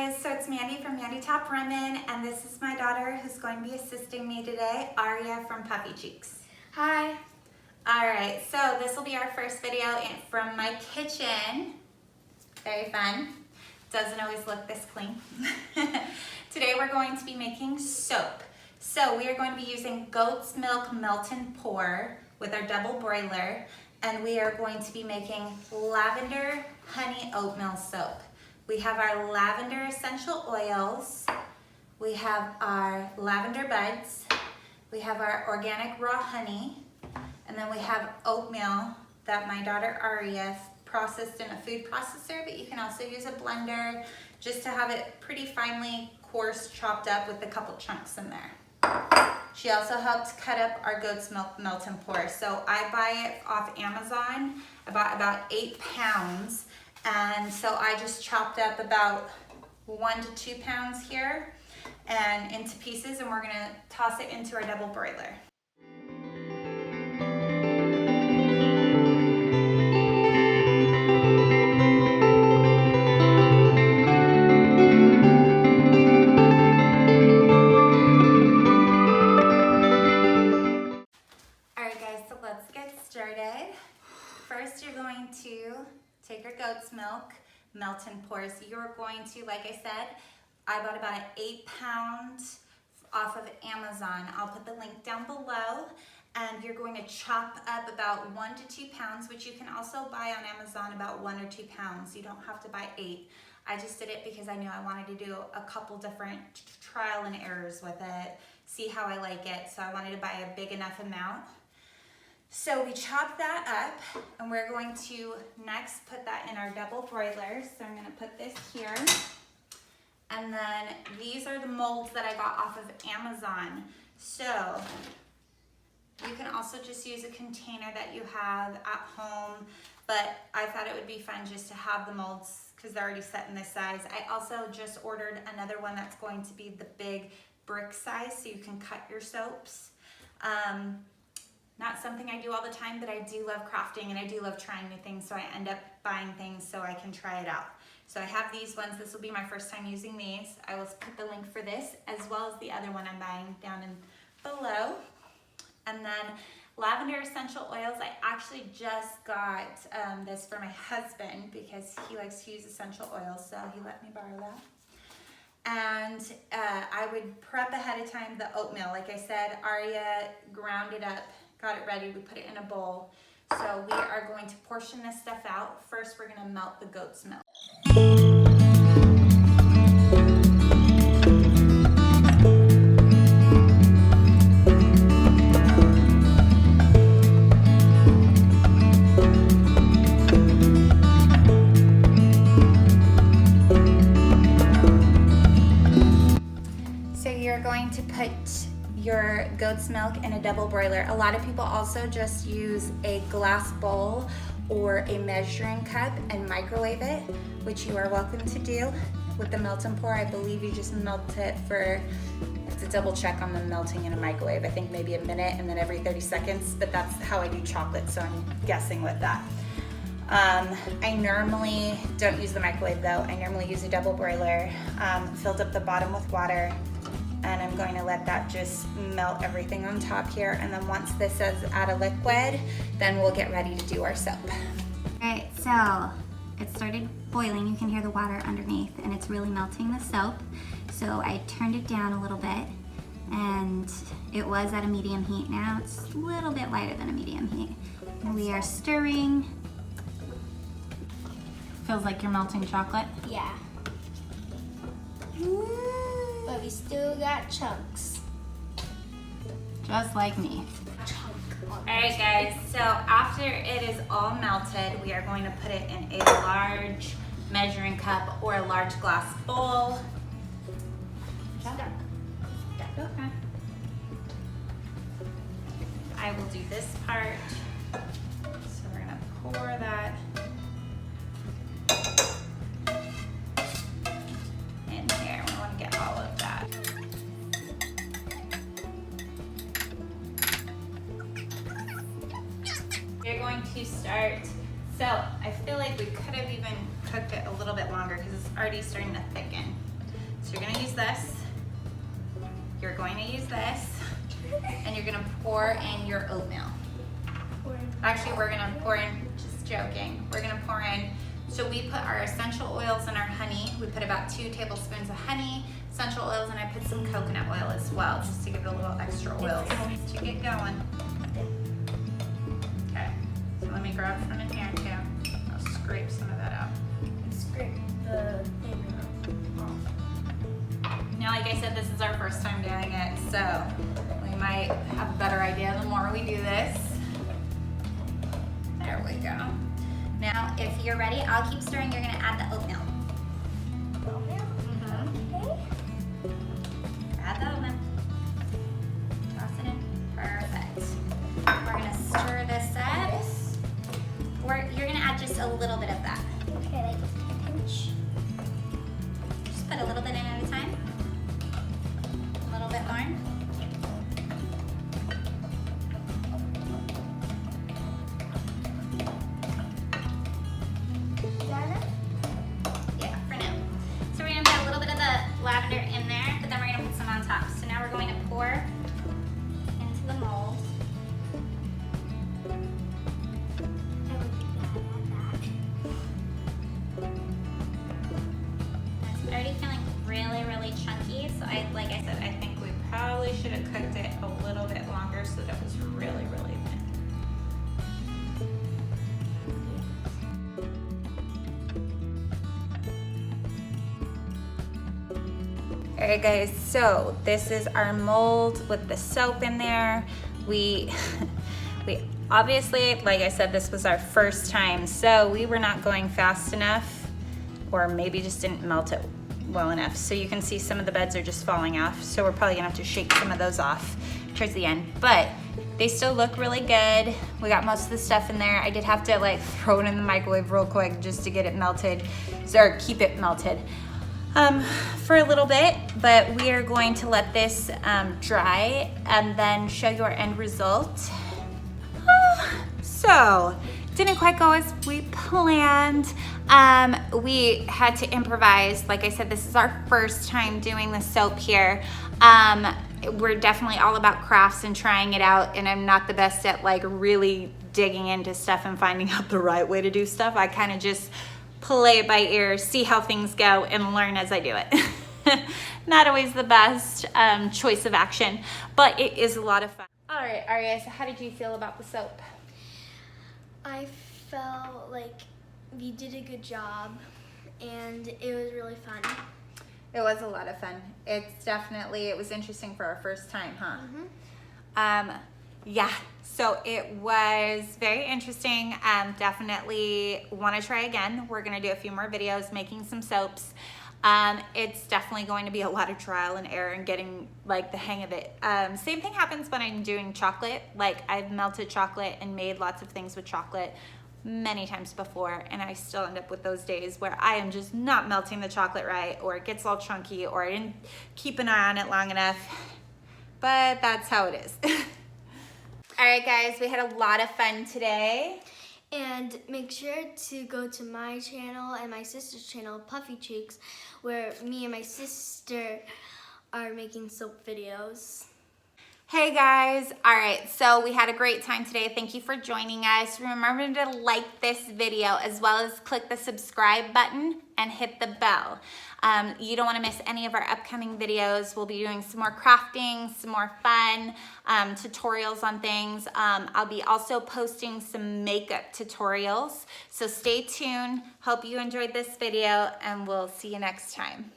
guys, so it's Mandy from MandyTopRemmen, and this is my daughter who's going to be assisting me today, Aria from PuffyCheeks. Hi. Alright, so this will be our first video from my kitchen. Very fun. Doesn't always look this clean. Today we're going to be making soap. So we are going to be using goat's milk melt and pour with our double broiler, and we are going to be making lavender honey oatmeal soap. We have our lavender essential oils, we have our lavender buds, we have our organic raw honey, and then we have oatmeal that my daughter Aria processed in a food processor, but you can also use a blender just to have it pretty finely coarse chopped up with a couple chunks in there. She also helped cut up our goat's milk melt and pour. So I buy it off Amazon, about 8 pounds. And so I just chopped up about 1 to 2 pounds here and into pieces, and we're gonna toss it into our double broiler. Alright guys, so let's get started. First you're going to take your goat's milk, melt and pour. So you're going to, like I said, I bought about 8 pounds off of Amazon. I'll put the link down below, and you're going to chop up about 1 to 2 pounds, which you can also buy on Amazon about 1 or 2 pounds. You don't have to buy 8. I just did it because I knew I wanted to do a couple different trial and errors with it, see how I like it. So I wanted to buy a big enough amount. So we chop that up, and we're going to next put that in our double broiler. So I'm gonna put this here. And then these are the molds that I got off of Amazon. So you can also just use a container that you have at home, but I thought it would be fun just to have the molds because they're already set in this size. I also just ordered another one that's going to be the big brick size so you can cut your soaps. Not something I do all the time, but I do love crafting and I do love trying new things, so I end up buying things so I can try it out. So I have these ones. This will be my first time using these. I will put the link for this as well as the other one I'm buying down in below. And then lavender essential oils. I actually just got this for my husband because he likes to use essential oils, so he let me borrow that. And I would prep ahead of time the oatmeal. Like I said, Aria ground it up, got it ready, we put it in a bowl. So we are going to portion this stuff out. First, we're gonna melt the goat's milk. So you're going to put your goat's milk in a double broiler. A lot of people also just use a glass bowl or a measuring cup and microwave it, which you are welcome to do. With the melt and pour, I believe you just melt it for, I have to double check on the melting in a microwave, I think maybe a minute and then every 30 seconds, but that's how I do chocolate, so I'm guessing with that. I normally don't use the microwave though. I normally use a double broiler, filled up the bottom with water, and I'm going to let that just melt everything on top here. And then once this says add a liquid, then we'll get ready to do our soap. All right, so it started boiling. You can hear the water underneath, and it's really melting the soap. So I turned it down a little bit, and it was at a medium heat. Now it's a little bit lighter than a medium heat. And we are stirring. Feels like you're melting chocolate? Yeah. But we still got chunks. Just like me. Alright guys, so after it is all melted, we are going to put it in a large measuring cup or a large glass bowl. Okay. I will do this part. So we're gonna pour that in here. We want to get all of that. We're going to start. So I feel like we could have even cooked it a little bit longer because it's already starting to thicken. So you're gonna use this. You're going to use this. And you're gonna pour in your oatmeal. Actually, we're gonna pour in, just joking, we're gonna pour in, so we put our essential oils in our honey. We put about 2 tablespoons of honey, essential oils, and I put some coconut oil as well, just to give it a little extra oil to get going. Okay, so let me grab some in here too. I'll scrape some of that out. Scrape the thing off. Now, like I said, this is our first time doing it, so we might have a better idea the more we do this. There we go. Now, if you're ready, I'll keep stirring. You're gonna add the oatmeal. Okay. Add the oatmeal. Toss it in. Perfect. We're gonna stir this up. You're gonna add just a little bit of that. Okay, like a pinch. Just put a little bit in at a time. A little bit more. Yeah, for now. So we're gonna put a little bit of the lavender in there, but then we're gonna put some on top. So now we're going to pour into the mold. It's already feeling really, really chunky. So like I said, I think we probably should have cooked it a little bit longer so that it was really, really thin. Alright guys, so this is our mold with the soap in there. We obviously, like I said, this was our first time, so we were not going fast enough, or maybe just didn't melt it well enough. So you can see some of the beds are just falling off, so we're probably gonna have to shake some of those off towards the end, but they still look really good. We got most of the stuff in there. I did have to like throw it in the microwave real quick just to get it melted, or keep it melted. For a little bit, but we are going to let this dry and then show you our end result. So, didn't quite go as we planned. We had to improvise. Like I said, this is our first time doing the soap here. We're definitely all about crafts and trying it out, and I'm not the best at like really digging into stuff and finding out the right way to do stuff. I kind of just play it by ear, see how things go, and learn as I do it. Not always the best choice of action, but it is a lot of fun. All right, Aria, so how did you feel about the soap? I felt like you did a good job, and it was really fun. It was a lot of fun. It was interesting for our first time, huh? Mm-hmm. Yeah, so it was very interesting. Definitely want to try again. We're going to do a few more videos making some soaps. It's definitely going to be a lot of trial and error and getting like the hang of it. Same thing happens when I'm doing chocolate. Like I've melted chocolate and made lots of things with chocolate many times before, and I still end up with those days where I am just not melting the chocolate right, or it gets all chunky, or I didn't keep an eye on it long enough. But that's how it is. All right, guys, we had a lot of fun today. And make sure to go to my channel and my sister's channel, PuffyCheeks, where me and my sister are making soap videos. Hey guys, all right, so we had a great time today. Thank you for joining us. Remember to like this video as well as click the subscribe button and hit the bell. You don't want to miss any of our upcoming videos. We'll be doing some more crafting, some more fun tutorials on things. I'll be also posting some makeup tutorials, so stay tuned. Hope you enjoyed this video, and we'll see you next time.